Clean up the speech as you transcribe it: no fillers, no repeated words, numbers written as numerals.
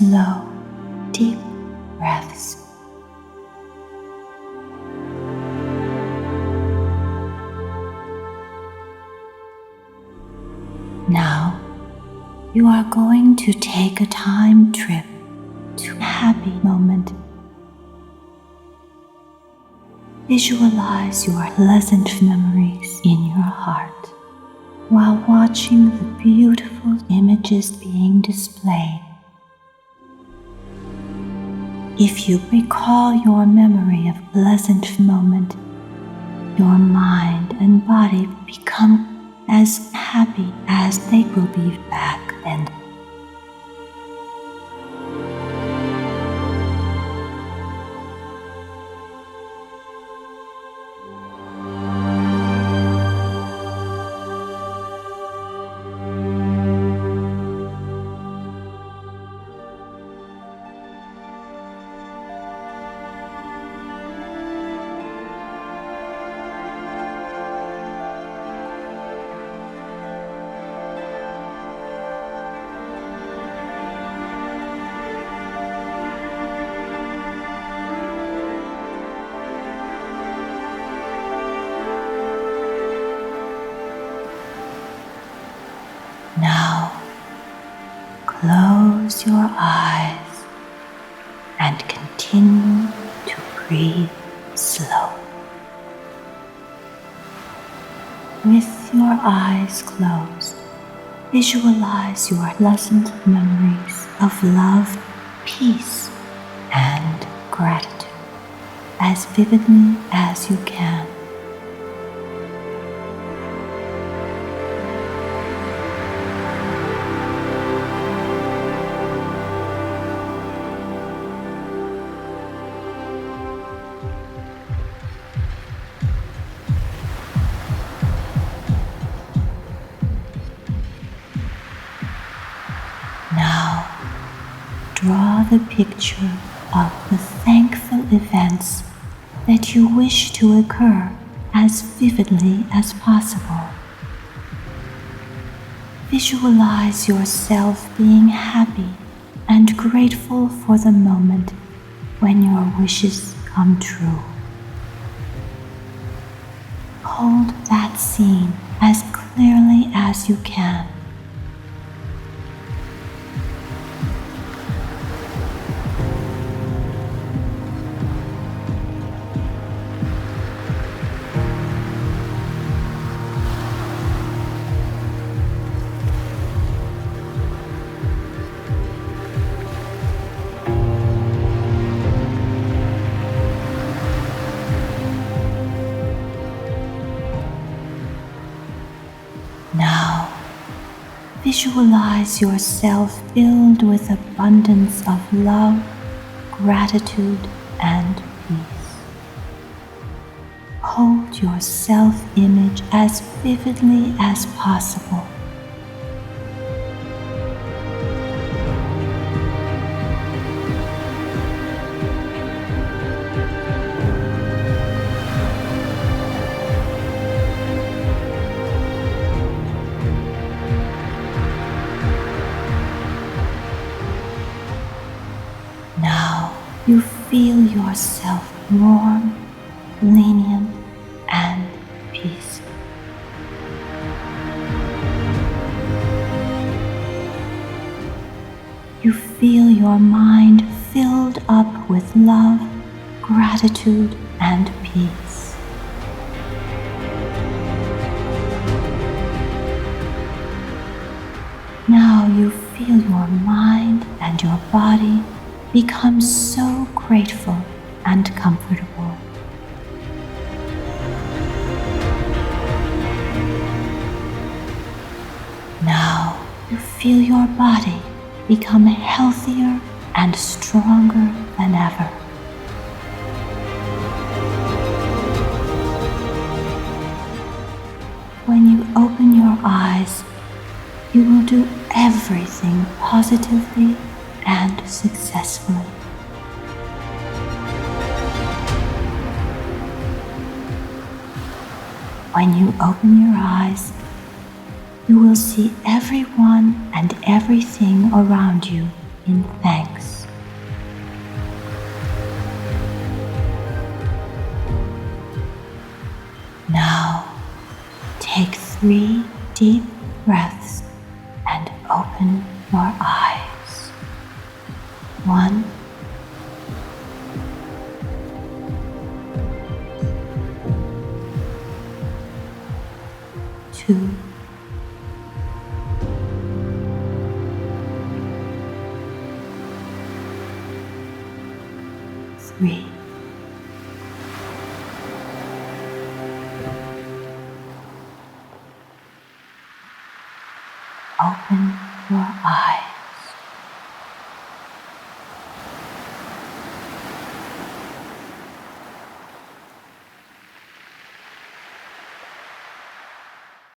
slow, deep breaths. Now, you are going to take a time trip to a happy moment. Visualize your pleasant memories in your heart while watching the beautiful images being displayed. If you recall your memory of a pleasant moment, your mind and body become as happy as they will be back then. Now, close your eyes and continue to breathe slowly. With your eyes closed, visualize your pleasant memories of love, peace, and gratitude as vividly as you can. Now, draw the picture of the thankful events that you wish to occur as vividly as possible. Visualize yourself being happy and grateful for the moment when your wishes come true. Hold that scene as clearly as you can. Now, visualize yourself filled with abundance of love, gratitude, and peace. Hold your self-image as vividly as possible. Now you feel yourself warm, lenient, and peaceful. You feel your mind filled up with love, gratitude, and peace. Now you feel your mind and your body become so grateful and comfortable. Now you feel your body become healthier and stronger than ever. When you open your eyes, you will do everything positively and successfully. When you open your eyes, you will see everyone and everything around you in thanks. 3 deep breaths and open your eyes. 1, 2, 3. Open your eyes.